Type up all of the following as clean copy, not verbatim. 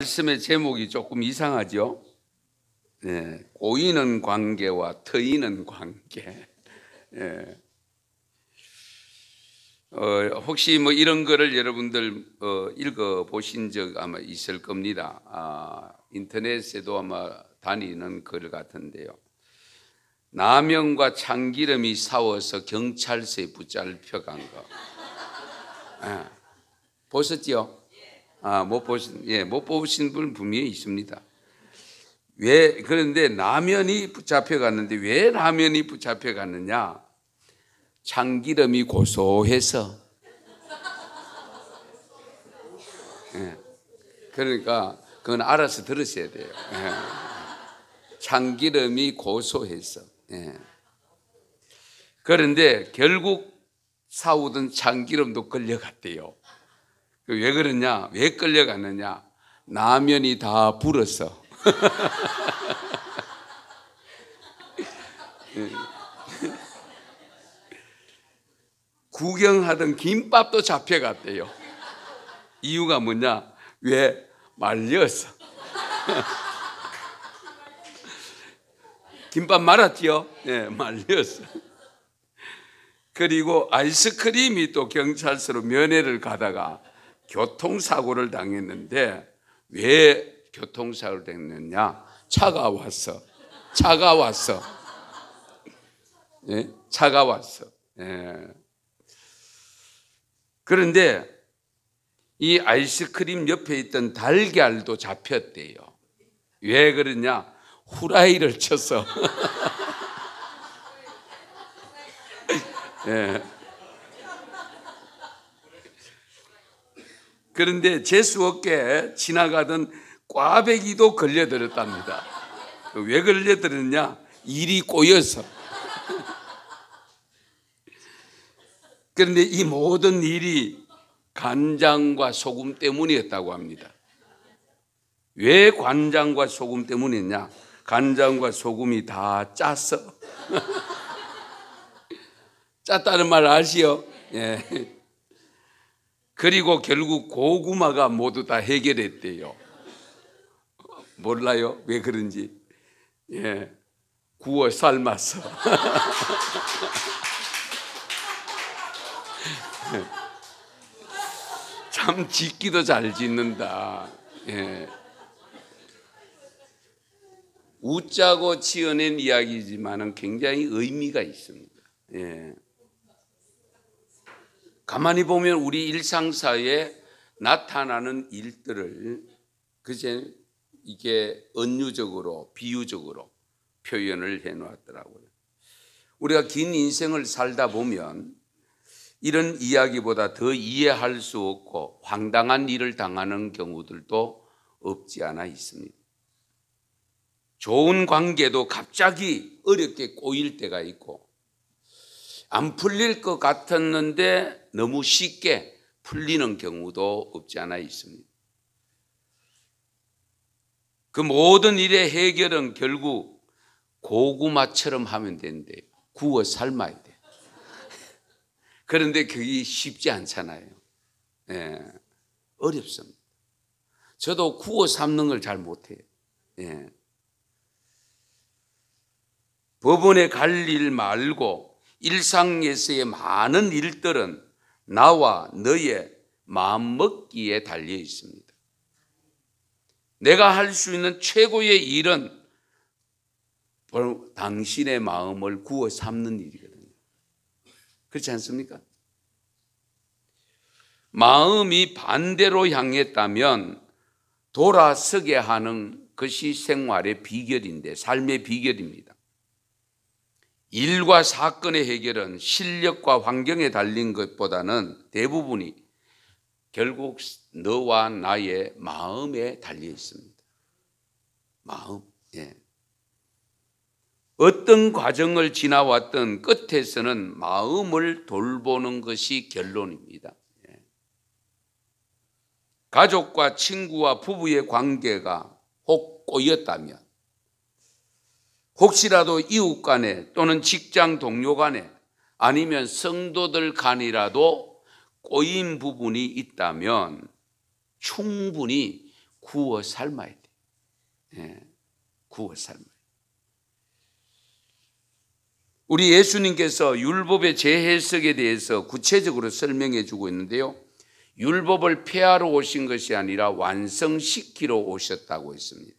말씀의 제목이 조금 이상하죠? 네, 꼬이는 관계와 트이는 관계. 네. 혹시 뭐 이런 거를 여러분들 읽어 보신 적 아마 있을 겁니다. 인터넷에도 아마 다니는 글 같은데요. 라면과 참기름이 싸워서 경찰서에 붙잡혀간 거. 보셨죠? 못 보신 분 분명히 있습니다. 그런데 라면이 붙잡혀갔는데 왜 라면이 붙잡혀갔느냐? 참기름이 고소해서. 그러니까 그건 알아서 들으셔야 돼요. 참기름이 고소해서. 그런데 결국 사오던 참기름도 끌려갔대요. 왜 그러냐? 왜 끌려갔느냐? 라면이 다 불어서. 구경하던 김밥도 잡혀갔대요. 이유가 뭐냐? 왜? 말려서. 김밥 말았지요? 네, 말려서. 그리고 아이스크림이 또 경찰서로 면회를 가다가 교통사고를 당했는데 왜 교통사고를 당했느냐? 차가 왔어. 예? 차가 왔어. 예. 그런데 이 아이스크림 옆에 있던 달걀도 잡혔대요. 왜 그러냐? 후라이를 쳐서. 예. 그런데 재수없게 지나가던 꽈배기도 걸려들었답니다. 왜 걸려들었냐? 일이 꼬여서. 그런데 이 모든 일이 간장과 소금 때문이었다고 합니다. 왜 간장과 소금 때문이었냐? 간장과 소금이 다 짰어. 짰다는 말 아시요? 예. 그리고 결국 고구마가 모두 다 해결했대요. 몰라요? 왜 그런지. 예. 구워 삶았어. 참 짓기도 잘 짓는다. 예. 웃자고 지어낸 이야기지만은 굉장히 의미가 있습니다. 예. 가만히 보면 우리 일상사에 나타나는 일들을 그제 이게 은유적으로 비유적으로 표현을 해놓았더라고요. 우리가 긴 인생을 살다 보면 이런 이야기보다 더 이해할 수 없고 황당한 일을 당하는 경우들도 없지 않아 있습니다. 좋은 관계도 갑자기 어렵게 꼬일 때가 있고 안 풀릴 것 같았는데 너무 쉽게 풀리는 경우도 없지 않아 있습니다. 그 모든 일의 해결은 결국 고구마처럼 하면 되는데 구워 삶아야 돼. 그런데 그게 쉽지 않잖아요. 예, 어렵습니다. 저도 구워 삶는 걸 잘 못해요. 예. 법원에 갈 일 말고 일상에서의 많은 일들은 나와 너의 마음먹기에 달려 있습니다. 내가 할 수 있는 최고의 일은 바로 당신의 마음을 구워 삶는 일이거든요. 그렇지 않습니까? 마음이 반대로 향했다면 돌아서게 하는 것이 생활의 비결인데, 삶의 비결입니다. 일과 사건의 해결은 실력과 환경에 달린 것보다는 대부분이 결국 너와 나의 마음에 달려 있습니다. 마음. 예. 어떤 과정을 지나왔던 끝에서는 마음을 돌보는 것이 결론입니다. 예. 가족과 친구와 부부의 관계가 혹 꼬였다면, 혹시라도 이웃 간에 또는 직장 동료 간에 아니면 성도들 간이라도 꼬인 부분이 있다면 충분히 구워 삶아야 돼. 예, 구워 삶아야 돼. 우리 예수님께서 율법의 재해석에 대해서 구체적으로 설명해 주고 있는데요. 율법을 폐하러 오신 것이 아니라 완성시키러 오셨다고 했습니다.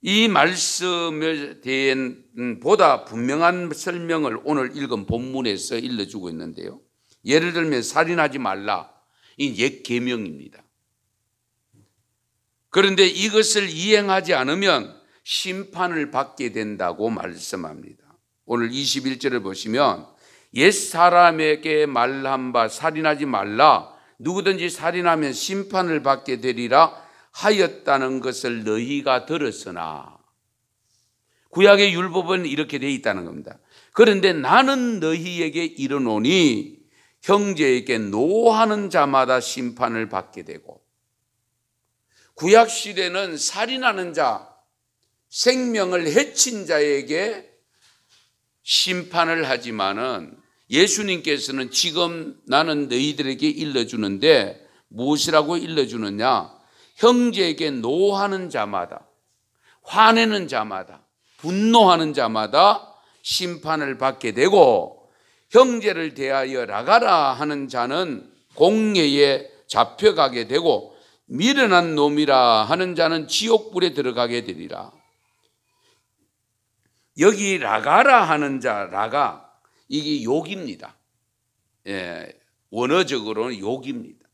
이 말씀에 대한 보다 분명한 설명을 오늘 읽은 본문에서 일러주고 있는데요. 예를 들면 살인하지 말라, 이 옛 계명입니다. 그런데 이것을 이행하지 않으면 심판을 받게 된다고 말씀합니다. 오늘 21절을 보시면 옛 사람에게 말한 바 살인하지 말라, 누구든지 살인하면 심판을 받게 되리라 하였다는 것을 너희가 들었으나, 구약의 율법은 이렇게 되어 있다는 겁니다. 그런데 나는 너희에게 이르노니 형제에게 노하는 자마다 심판을 받게 되고, 구약 시대는 살인하는 자, 생명을 해친 자에게 심판을 하지만은 예수님께서는 지금 나는 너희들에게 일러주는데 무엇이라고 일러주느냐? 형제에게 노하는 자마다, 화내는 자마다, 분노하는 자마다 심판을 받게 되고, 형제를 대하여 나가라 하는 자는 공회에 잡혀가게 되고, 미련한 놈이라 하는 자는 지옥불에 들어가게 되리라. 여기 나가라 하는 자, 나가, 이게 욕입니다. 예, 원어적으로는 욕입니다.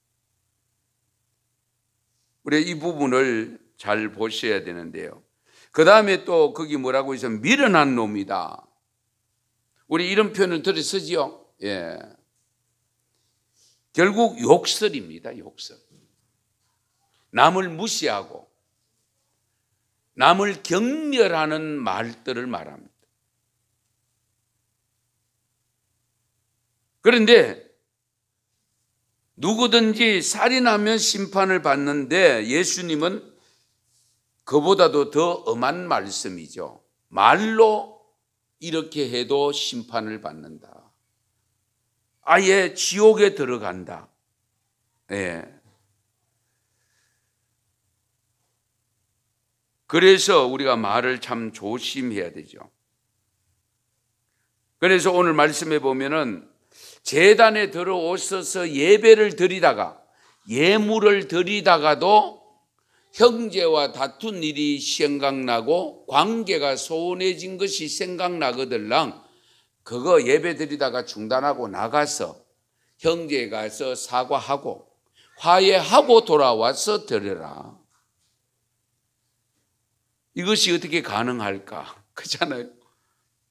우리 이 부분을 잘 보셔야 되는데요. 그 다음에 또 거기 뭐라고 있어요? 미련한 놈이다. 우리 이런 표현을 들어 쓰지요. 예. 결국 욕설입니다. 욕설. 남을 무시하고 남을 경멸하는 말들을 말합니다. 그런데 누구든지 살인하면 심판을 받는데 예수님은 그보다도 더 엄한 말씀이죠. 말로 이렇게 해도 심판을 받는다. 아예 지옥에 들어간다. 예. 그래서 우리가 말을 참 조심해야 되죠. 그래서 오늘 말씀해 보면은 제단에 들어오셔서 예배를 드리다가, 예물을 드리다가도 형제와 다툰 일이 생각나고 관계가 소원해진 것이 생각나거들랑 그거 예배 드리다가 중단하고 나가서 형제에 가서 사과하고 화해하고 돌아와서 드려라. 이것이 어떻게 가능할까? 그렇잖아요.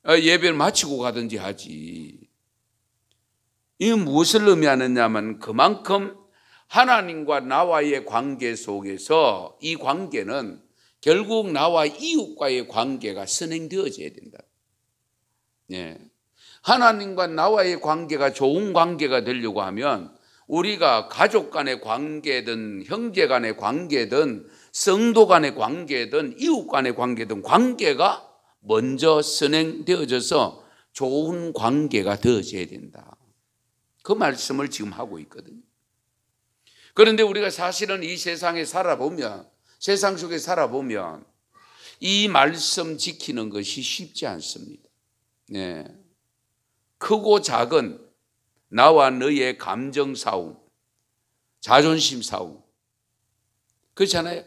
예배를 마치고 가든지 하지. 이건 무엇을 의미하느냐면 그만큼 하나님과 나와의 관계 속에서 이 관계는 결국 나와 이웃과의 관계가 선행되어져야 된다. 예. 하나님과 나와의 관계가 좋은 관계가 되려고 하면 우리가 가족 간의 관계든 형제 간의 관계든 성도 간의 관계든 이웃 간의 관계든 관계가 먼저 선행되어져서 좋은 관계가 되어져야 된다. 그 말씀을 지금 하고 있거든요. 그런데 우리가 사실은 이 세상에 살아보면, 세상 속에 살아보면 이 말씀 지키는 것이 쉽지 않습니다. 네. 크고 작은 나와 너의 감정 싸움, 자존심 싸움, 그렇잖아요.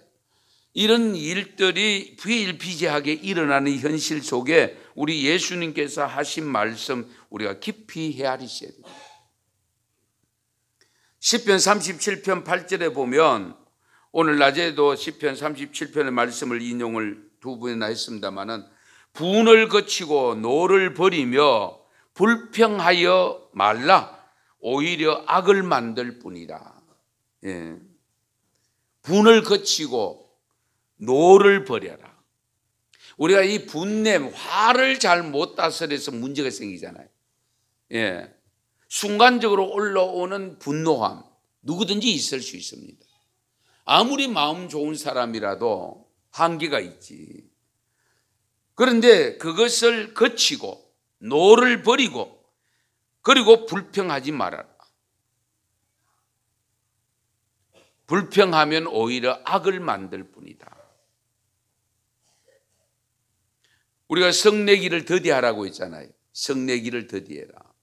이런 일들이 비일비재하게 일어나는 현실 속에 우리 예수님께서 하신 말씀 우리가 깊이 헤아리셔야 됩니다. 시편 37편 8절에 보면, 오늘 낮에도 시편 37편의 말씀을 인용을 두 번이나 했습니다마는, 분을 거치고 노를 버리며 불평하여 말라, 오히려 악을 만들 뿐이라. 예. 분을 거치고 노를 버려라. 우리가 이 분냄, 화를 잘 못 다스려서 문제가 생기잖아요. 예. 순간적으로 올라오는 분노함, 누구든지 있을 수 있습니다. 아무리 마음 좋은 사람이라도 한계가 있지. 그런데 그것을 거치고 노를 버리고 그리고 불평하지 말아라. 불평하면 오히려 악을 만들 뿐이다. 우리가 성내기를 더디하라고 했잖아요. 성내기를 더디해라.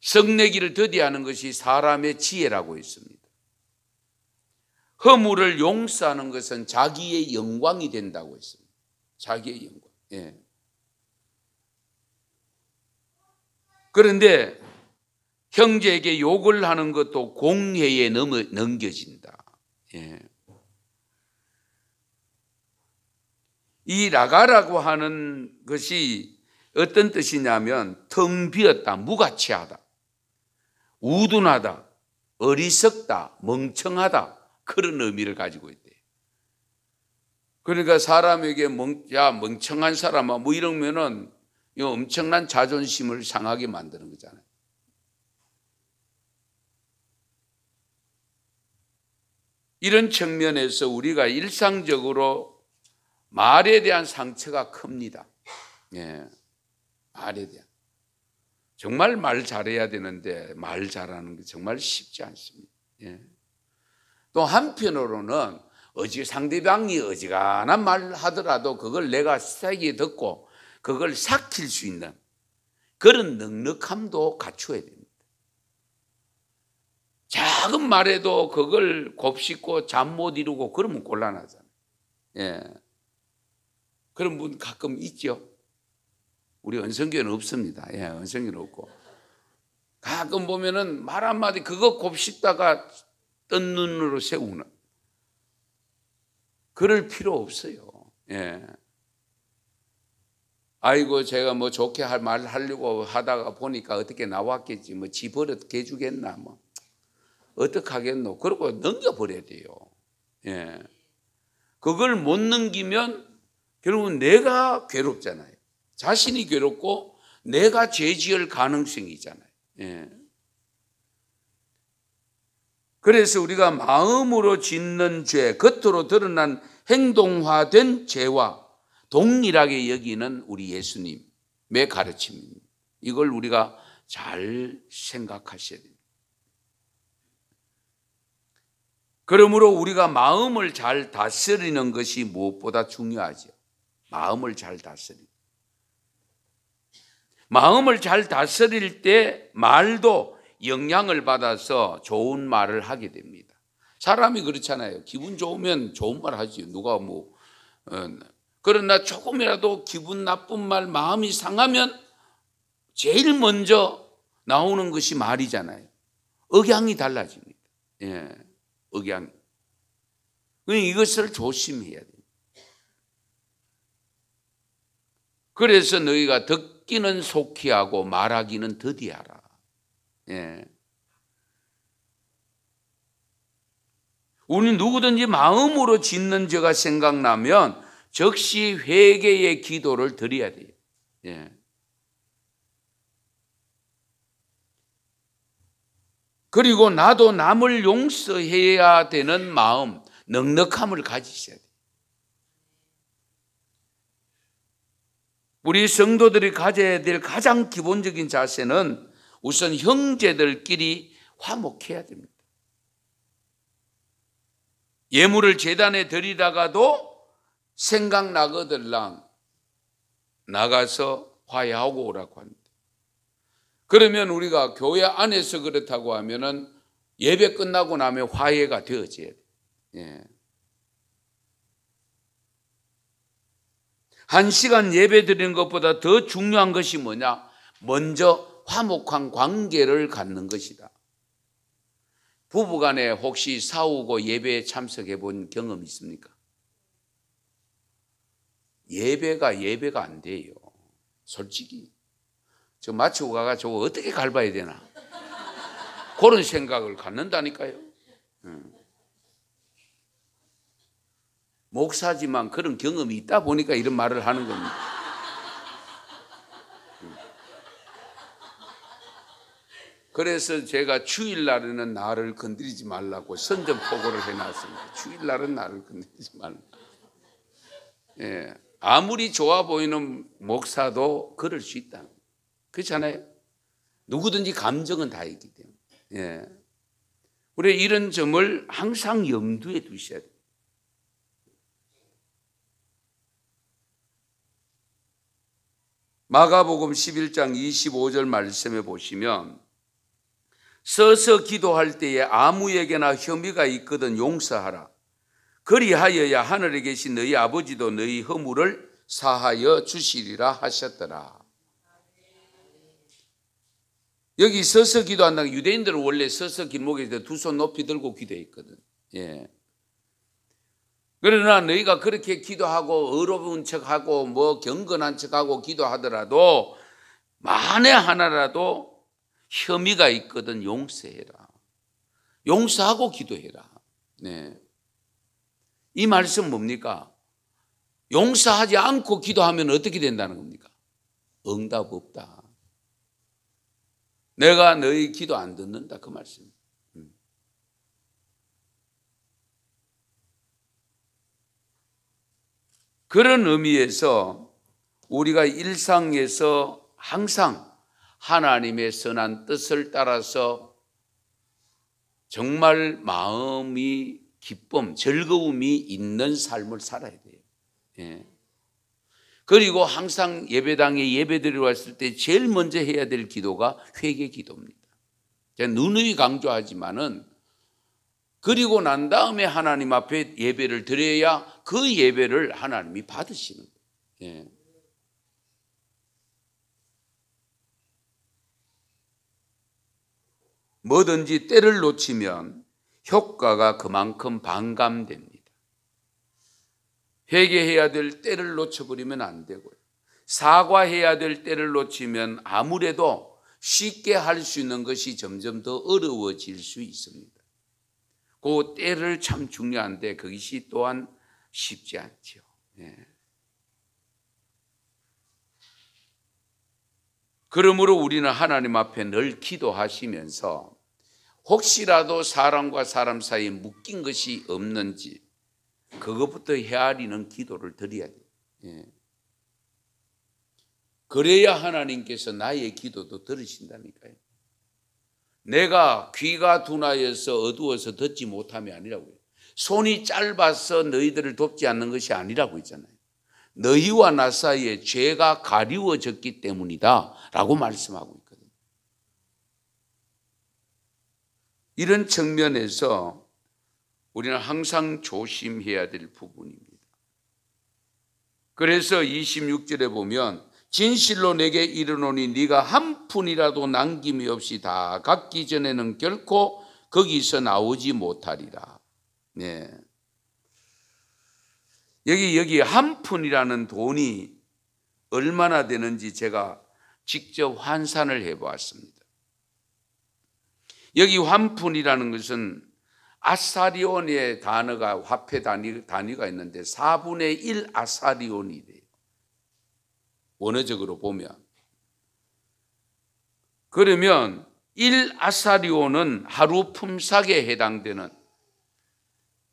성내기를 더디하는 것이 사람의 지혜라고 했습니다. 허물을 용서하는 것은 자기의 영광이 된다고 했습니다. 자기의 영광. 예. 그런데 형제에게 욕을 하는 것도 공회에 넘겨진다. 예. 이 라가라고 하는 것이 어떤 뜻이냐면 텅 비었다, 무가치하다, 우둔하다, 어리석다, 멍청하다, 그런 의미를 가지고 있대요. 그러니까 사람에게 야 멍청한 사람아 뭐 이러면은 엄청난 자존심을 상하게 만드는 거잖아요. 이런 측면에서 우리가 일상적으로 말에 대한 상처가 큽니다. 예, 말에 대한. 정말 말 잘해야 되는데 말 잘하는 게 정말 쉽지 않습니다. 예. 또 한편으로는 상대방이 어지간한 말 하더라도 그걸 내가 세게 듣고 그걸 삭힐 수 있는 그런 넉넉함도 갖추어야 됩니다. 작은 말에도 그걸 곱씹고 잠 못 이루고 그러면 곤란하잖아요. 예. 그런 분 가끔 있죠. 우리 은성교회는 없습니다. 예, 은성교회는 없고. 가끔 보면은 말 한마디 그거 곱씹다가 뜬 눈으로 세우는. 그럴 필요 없어요. 예. 아이고, 제가 뭐 좋게 할 말 하려고 하다가 보니까 어떻게 나왔겠지. 뭐 지 버릇 개주겠나. 뭐. 어떡하겠노. 그러고 넘겨버려야 돼요. 예. 그걸 못 넘기면 결국은 내가 괴롭잖아요. 자신이 괴롭고 내가 죄 지을 가능성이 있잖아요. 예. 그래서 우리가 마음으로 짓는 죄, 겉으로 드러난 행동화된 죄와 동일하게 여기는 우리 예수님의 가르침입니다. 이걸 우리가 잘 생각하셔야 됩니다. 그러므로 우리가 마음을 잘 다스리는 것이 무엇보다 중요하죠. 마음을 잘 다스리는. 마음을 잘 다스릴 때 말도 영향을 받아서 좋은 말을 하게 됩니다. 사람이 그렇잖아요. 기분 좋으면 좋은 말 하지. 누가 그러나 조금이라도 기분 나쁜 말, 마음이 상하면 제일 먼저 나오는 것이 말이잖아요. 억양이 달라집니다. 예, 억양. 이것을 조심해야 돼요. 그래서 너희가 듣기는 속히 하고 말하기는 더디하라. 예. 우리 누구든지 마음으로 짓는 죄가 생각나면 즉시 회개의 기도를 드려야 돼요. 예. 그리고 나도 남을 용서해야 되는 마음, 넉넉함을 가지셔야 돼요. 우리 성도들이 가져야 될 가장 기본적인 자세는 우선 형제들끼리 화목해야 됩니다. 예물을 제단에 드리다가도 생각나거들랑 나가서 화해하고 오라고 합니다. 그러면 우리가 교회 안에서 그렇다고 하면은 예배 끝나고 나면 화해가 되어져야 돼요. 예. 1시간 예배 드리는 것보다 더 중요한 것이 뭐냐? 먼저 화목한 관계를 갖는 것이다. 부부간에 혹시 싸우고 예배에 참석해 본 경험 있습니까? 예배가 안 돼요. 솔직히. 저 마치고 가가 저거 어떻게 갈봐야 되나? 그런 생각을 갖는다니까요. 목사지만 그런 경험이 있다 보니까 이런 말을 하는 겁니다. 그래서 제가 주일날에는 나를 건드리지 말라고 선전포고를 해놨습니다. 주일날은 나를 건드리지 말라. 예, 아무리 좋아 보이는 목사도 그럴 수 있다. 그렇잖아요. 누구든지 감정은 다 있기 때문에. 예. 우리 이런 점을 항상 염두에 두셔야 돼요. 마가복음 11장 25절 말씀에 보시면 서서 기도할 때에 아무에게나 혐의가 있거든 용서하라. 그리하여야 하늘에 계신 너희 아버지도 너희 허물을 사하여 주시리라 하셨더라. 여기 서서 기도한다는 유대인들은 원래 서서 길목에서 두 손 높이 들고 기도했거든. 예. 그러나 너희가 그렇게 기도하고 의로운 척하고 뭐 경건한 척하고 기도하더라도 만에 하나라도 혐의가 있거든 용서해라. 용서하고 기도해라. 네. 이 말씀 뭡니까? 용서하지 않고 기도하면 어떻게 된다는 겁니까? 응답 없다. 내가 너희 기도 안 듣는다 그 말씀. 그런 의미에서 우리가 일상에서 항상 하나님의 선한 뜻을 따라서 정말 마음이 기쁨, 즐거움이 있는 삶을 살아야 돼요. 예. 그리고 항상 예배당에 예배드리러 왔을 때 제일 먼저 해야 될 기도가 회개 기도입니다. 제가 누누이 강조하지만은 그리고 난 다음에 하나님 앞에 예배를 드려야 그 예배를 하나님이 받으시는 거예요. 예. 뭐든지 때를 놓치면 효과가 그만큼 반감됩니다. 회개해야 될 때를 놓쳐버리면 안 되고요. 사과해야 될 때를 놓치면 아무래도 쉽게 할 수 있는 것이 점점 더 어려워질 수 있습니다. 그 때를 참 중요한데 그것이 또한 쉽지 않죠. 예. 그러므로 우리는 하나님 앞에 늘 기도하시면서 혹시라도 사람과 사람 사이에 묶인 것이 없는지 그것부터 헤아리는 기도를 드려야 돼요. 예. 그래야 하나님께서 나의 기도도 들으신다니까요. 내가 귀가 둔하여서 어두워서 듣지 못함이 아니라고요. 손이 짧아서 너희들을 돕지 않는 것이 아니라고 있잖아요. 너희와 나 사이에 죄가 가리워졌기 때문이다 라고 말씀하고 있거든요. 이런 측면에서 우리는 항상 조심해야 될 부분입니다. 그래서 26절에 보면 진실로 내게 이르노니 네가 한 푼이라도 남김이 없이 다 갚기 전에는 결코 거기서 나오지 못하리라. 네. 여기 한 푼이라는 돈이 얼마나 되는지 제가 직접 환산을 해보았습니다. 여기 한 푼이라는 것은 아사리온의 단어가 화폐 단위가 있는데 4분의 1 아사리온이 돼요. 원어적으로 보면. 그러면 1 아사리온은 하루 품삯에 해당되는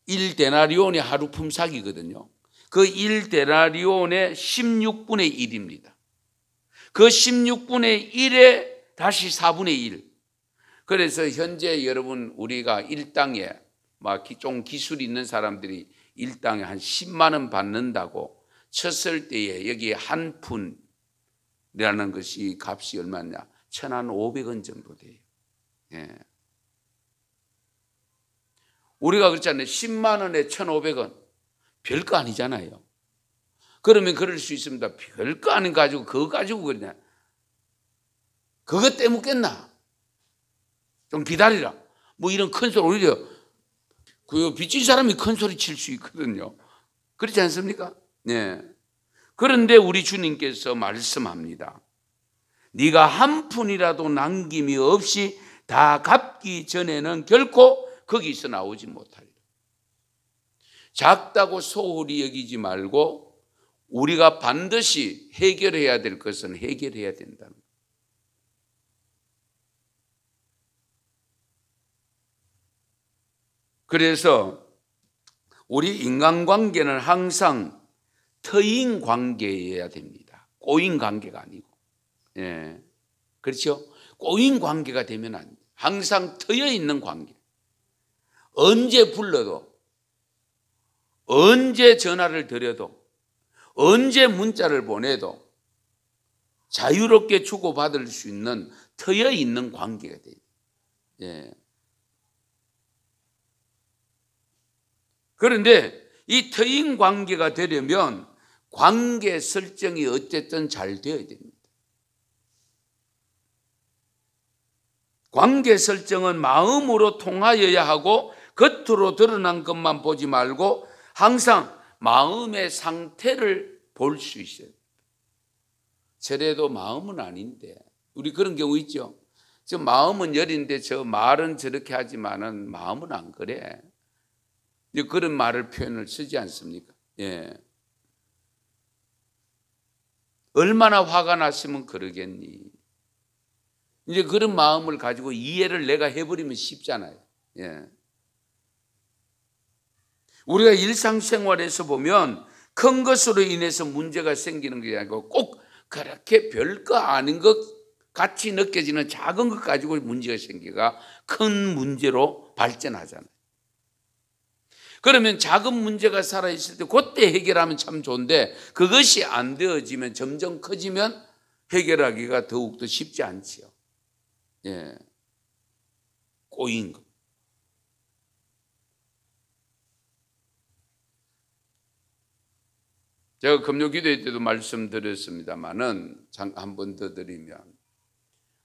1데나리온이 하루 품삯이거든요. 그 1데나리온의 16분의 1입니다. 그 16분의 1에 다시 4분의 1. 그래서 현재 여러분 우리가 일당에 좀 기술 있는 사람들이 일당에 한 10만 원 받는다고 쳤을 때에 여기 한 푼이라는 것이 값이 얼마냐? 1,500원 정도 돼요. 예. 우리가 그렇잖아요. 10만 원에 1,500원. 별거 아니잖아요. 그러면 그럴 수 있습니다. 별거 아닌 가지고 그거 가지고 그러냐. 그것 때문겠나? 좀 기다리라. 뭐 이런 큰 소리 오히려 그 빚진 사람이 큰 소리 칠 수 있거든요. 그렇지 않습니까? 네. 그런데 우리 주님께서 말씀합니다. 네가 한 푼이라도 남김이 없이 다 갚기 전에는 결코 거기서 나오지 못하리라. 작다고 소홀히 여기지 말고 우리가 반드시 해결해야 될 것은 해결해야 된다는 거예요. 그래서 우리 인간관계는 항상 터인 관계여야 됩니다. 꼬인 관계가 아니고. 예. 그렇죠? 꼬인 관계가 되면 안 돼요. 항상 트여 있는 관계. 언제 불러도, 언제 전화를 드려도, 언제 문자를 보내도 자유롭게 주고받을 수 있는 트여 있는 관계가 돼요. 예. 그런데 이 트인 관계가 되려면 관계 설정이 어쨌든 잘 되어야 됩니다. 관계 설정은 마음으로 통하여야 하고 겉으로 드러난 것만 보지 말고 항상 마음의 상태를 볼 수 있어요. 저래도 마음은 아닌데, 우리 그런 경우 있죠. 저 마음은 열인데 저 말은 저렇게 하지만은 마음은 안 그래. 그런 말을 표현을 쓰지 않습니까? 예. 얼마나 화가 났으면 그러겠니? 이제 그런 마음을 가지고 이해를 내가 해버리면 쉽잖아요. 예. 우리가 일상생활에서 보면 큰 것으로 인해서 문제가 생기는 게 아니고 꼭 그렇게 별거 아닌 것 같이 느껴지는 작은 것 가지고 문제가 생기가 큰 문제로 발전하잖아요. 그러면 작은 문제가 살아있을 때 그때 해결하면 참 좋은데 그것이 안 되어지면 점점 커지면 해결하기가 더욱더 쉽지 않지요. 예. 꼬인 것. 제가 금요 기도회 때도 말씀드렸습니다만은 한 번 더 드리면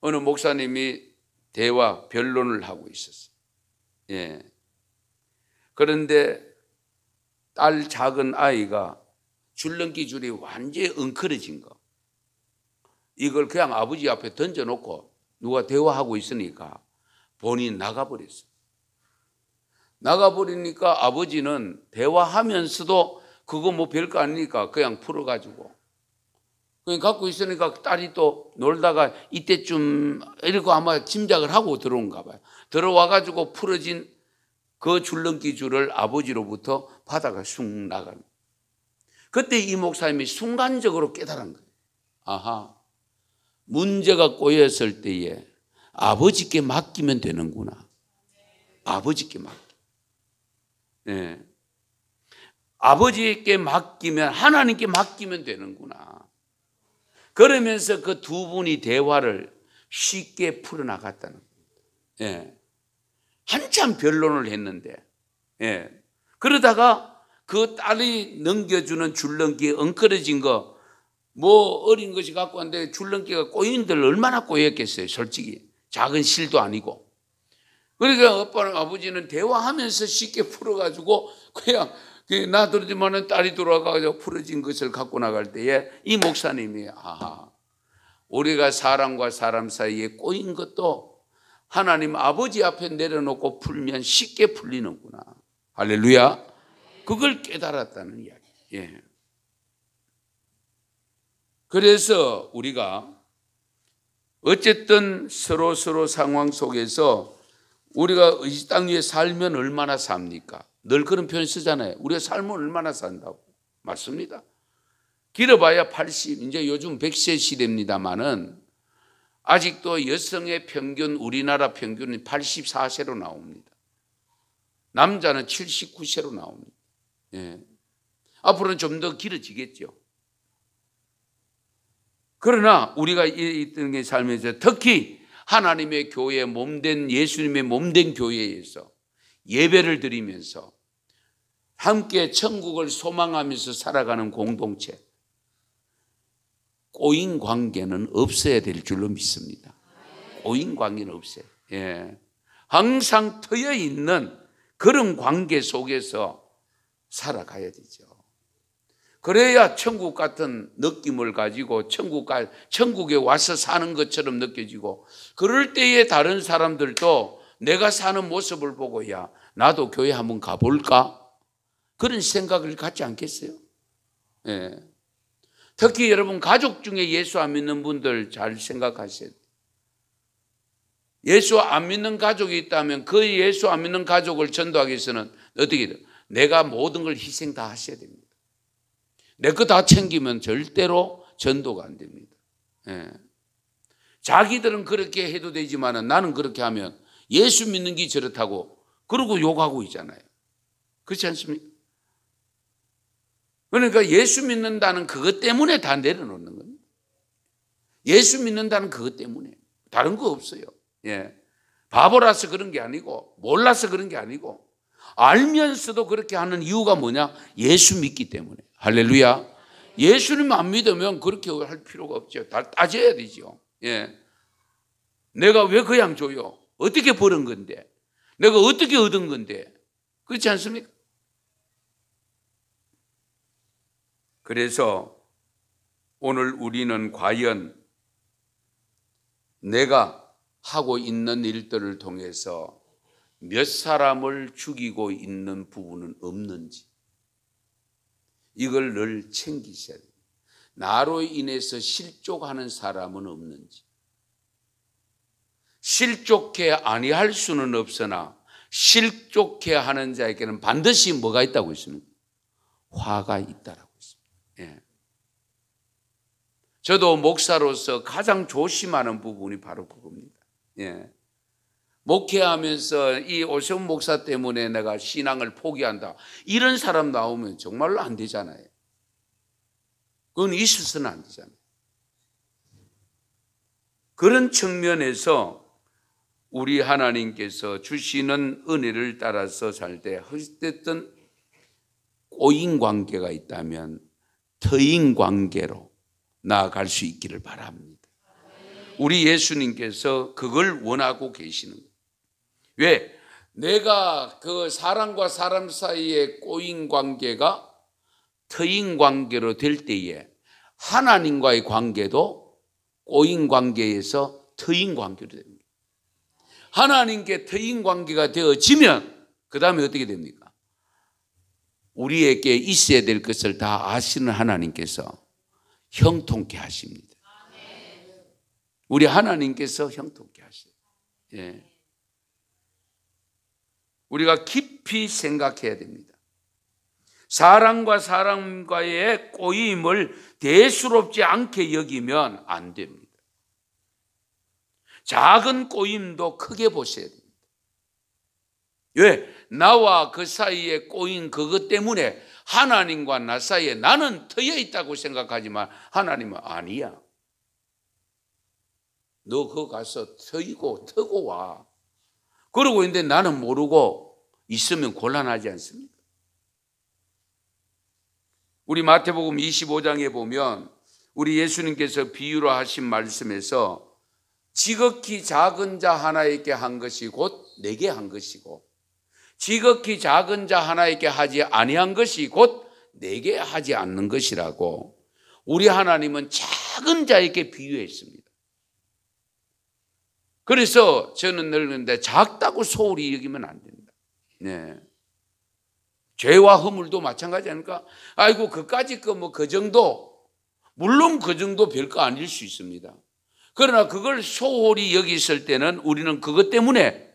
어느 목사님이 대화 변론을 하고 있었어요. 예. 그런데 딸 작은 아이가 줄넘기 줄이 완전히 엉클어진 거. 이걸 그냥 아버지 앞에 던져놓고 누가 대화하고 있으니까 본인 나가버렸어요. 나가버리니까 아버지는 대화하면서도 그거 뭐 별거 아니니까 그냥 풀어가지고 그냥 갖고 있으니까 딸이 또 놀다가 이때쯤 이러고 아마 짐작을 하고 들어온가 봐요. 들어와가지고 풀어진 그 줄넘기 줄을 아버지로부터 받아가 쑥 나가는. 그때 이 목사님이 순간적으로 깨달은 거예요. 아하, 문제가 꼬였을 때에 아버지께 맡기면 되는구나. 아버지께 맡기. 네. 아버지께 맡기면, 하나님께 맡기면 되는구나. 그러면서 그 두 분이 대화를 쉽게 풀어나갔다는 겁니다. 예. 한참 변론을 했는데, 예. 그러다가 그 딸이 넘겨주는 줄넘기 엉클어진 거, 뭐 어린 것이 갖고 왔는데 줄넘기가 꼬인들 얼마나 꼬였겠어요, 솔직히. 작은 실도 아니고. 그러니까 아버지는 대화하면서 쉽게 풀어가지고 그냥 놔두지만은 딸이 돌아가서 풀어진 것을 갖고 나갈 때에 이 목사님이 아하, 우리가 사람과 사람 사이에 꼬인 것도 하나님 아버지 앞에 내려놓고 풀면 쉽게 풀리는구나. 할렐루야. 그걸 깨달았다는 이야기. 예. 그래서 우리가 어쨌든 서로 상황 속에서 우리가 이 땅 위에 살면 얼마나 삽니까? 늘 그런 표현 쓰잖아요. 우리가 살면 얼마나 산다고. 맞습니다. 길어봐야 80, 이제 요즘 100세 시대입니다만은 아직도 여성의 평균, 우리나라 평균은 84세로 나옵니다. 남자는 79세로 나옵니다. 예. 앞으로는 좀 더 길어지겠죠. 그러나 우리가 이 땅의 삶에서 특히 하나님의 교회 몸된 예수님의 몸된 교회에서 예배를 드리면서 함께 천국을 소망하면서 살아가는 공동체, 꼬인 관계는 없어야 될 줄로 믿습니다. 꼬인 관계는 없어요. 예. 항상 트여 있는 그런 관계 속에서 살아가야 되죠. 그래야 천국 같은 느낌을 가지고 천국에 와서 사는 것처럼 느껴지고, 그럴 때에 다른 사람들도 내가 사는 모습을 보고 야, 나도 교회 한번 가볼까? 그런 생각을 갖지 않겠어요? 예. 특히 여러분 가족 중에 예수 안 믿는 분들 잘 생각하셔야 돼요. 예수 안 믿는 가족이 있다면 그 예수 안 믿는 가족을 전도하기 위해서는 어떻게 돼요? 내가 모든 걸 희생 다 하셔야 됩니다. 내 거 다 챙기면 절대로 전도가 안 됩니다. 예. 자기들은 그렇게 해도 되지만 나는 그렇게 하면 예수 믿는 게 저렇다고 그러고 욕하고 있잖아요. 그렇지 않습니까? 그러니까 예수 믿는다는 그것 때문에 다 내려놓는 겁니다. 예수 믿는다는 그것 때문에. 다른 거 없어요. 예. 바보라서 그런 게 아니고, 몰라서 그런 게 아니고, 알면서도 그렇게 하는 이유가 뭐냐? 예수 믿기 때문에. 할렐루야. 예수님 안 믿으면 그렇게 할 필요가 없죠. 다 따져야 되죠. 예. 내가 왜 그 양 줘요? 어떻게 버는 건데? 내가 어떻게 얻은 건데? 그렇지 않습니까? 그래서 오늘 우리는 과연 내가 하고 있는 일들을 통해서 몇 사람을 죽이고 있는 부분은 없는지 이걸 늘 챙기셔야 됩니다. 나로 인해서 실족하는 사람은 없는지. 실족해 아니할 수는 없으나 실족해 하는 자에게는 반드시 뭐가 있다고 있습니까? 화가 있다라고 있습니다. 예. 저도 목사로서 가장 조심하는 부분이 바로 그겁니다. 예. 목회하면서 이 오세훈 목사 때문에 내가 신앙을 포기한다. 이런 사람 나오면 정말로 안 되잖아요. 그건 있어서는 안 되잖아요. 그런 측면에서 우리 하나님께서 주시는 은혜를 따라서 살 때 어쨌든 꼬인 관계가 있다면 터인 관계로 나아갈 수 있기를 바랍니다. 우리 예수님께서 그걸 원하고 계시는 거예요. 왜? 내가 그 사람과 사람 사이의 꼬인 관계가 터인 관계로 될 때에 하나님과의 관계도 꼬인 관계에서 터인 관계로 됩니다. 하나님께 터인 관계가 되어지면 그 다음에 어떻게 됩니까? 우리에게 있어야 될 것을 다 아시는 하나님께서 형통케 하십니다. 우리 하나님께서 형통케 하셔요. 예. 우리가 깊이 생각해야 됩니다. 사람과 사람과의 꼬임을 대수롭지 않게 여기면 안 됩니다. 작은 꼬임도 크게 보셔야 됩니다. 왜? 나와 그 사이에 꼬인 그것 때문에 하나님과 나 사이에 나는 트여 있다고 생각하지만 하나님은 아니야. 너 그거 가서 트고 와. 그러고 있는데 나는 모르고 있으면 곤란하지 않습니까? 우리 마태복음 25장에 보면 우리 예수님께서 비유로 하신 말씀에서 지극히 작은 자 하나에게 한 것이 곧 내게 한 것이고 지극히 작은 자 하나에게 하지 아니한 것이 곧 내게 하지 않는 것이라고 우리 하나님은 작은 자에게 비유했습니다. 그래서 저는 늘 그런데 작다고 소홀히 여기면 안 된다. 네. 죄와 허물도 마찬가지 아닙니까? 아이고 그까짓 거 뭐 그 정도, 물론 그 정도 별거 아닐 수 있습니다. 그러나 그걸 소홀히 여기 있을 때는 우리는 그것 때문에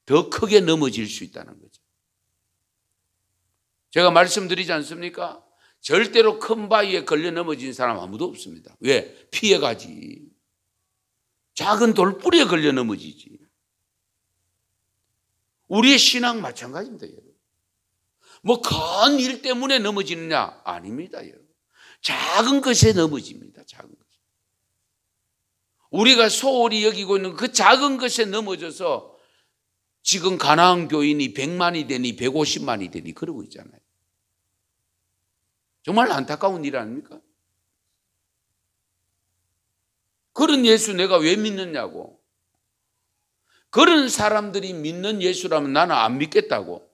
더 크게 넘어질 수 있다는 거죠. 제가 말씀드리지 않습니까? 절대로 큰 바위에 걸려 넘어진 사람 아무도 없습니다. 왜? 피해가지. 작은 돌뿌리에 걸려 넘어지지. 우리의 신앙 마찬가지입니다, 여러분. 뭐 큰 일 때문에 넘어지느냐? 아닙니다, 여러분. 작은 것에 넘어집니다, 작은 것. 우리가 소홀히 여기고 있는 그 작은 것에 넘어져서 지금 가나안 교인이 100만이 되니 150만이 되니 그러고 있잖아요. 정말 안타까운 일 아닙니까? 그런 예수 내가 왜 믿느냐고. 그런 사람들이 믿는 예수라면 나는 안 믿겠다고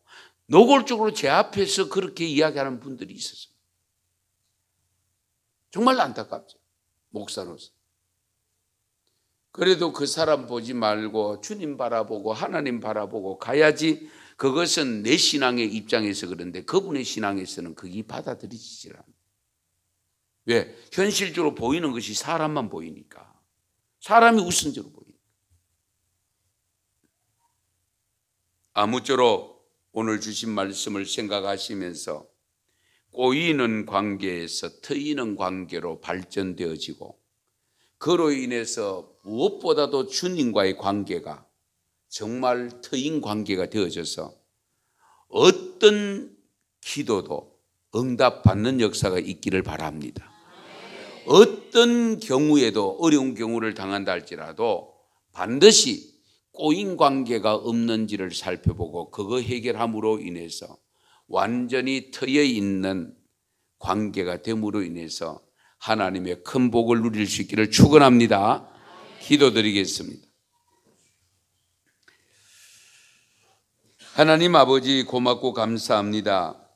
노골적으로 제 앞에서 그렇게 이야기하는 분들이 있었어요. 정말 안타깝죠. 목사로서. 그래도 그 사람 보지 말고 주님 바라보고 하나님 바라보고 가야지. 그것은 내 신앙의 입장에서 그런데 그분의 신앙에서는 그게 받아들이지질 않아요. 왜? 현실적으로 보이는 것이 사람만 보이니까. 사람이 우선적으로 보이니까. 아무쪼록 오늘 주신 말씀을 생각하시면서 꼬이는 관계에서 트이는 관계로 발전되어지고 그로 인해서 무엇보다도 주님과의 관계가 정말 터인 관계가 되어져서 어떤 기도도 응답받는 역사가 있기를 바랍니다. 어떤 경우에도 어려운 경우를 당한다 할지라도 반드시 꼬인 관계가 없는지를 살펴보고 그거 해결함으로 인해서 완전히 트여 있는 관계가 됨으로 인해서 하나님의 큰 복을 누릴 수 있기를 축원합니다. 기도드리겠습니다. 하나님 아버지 고맙고 감사합니다.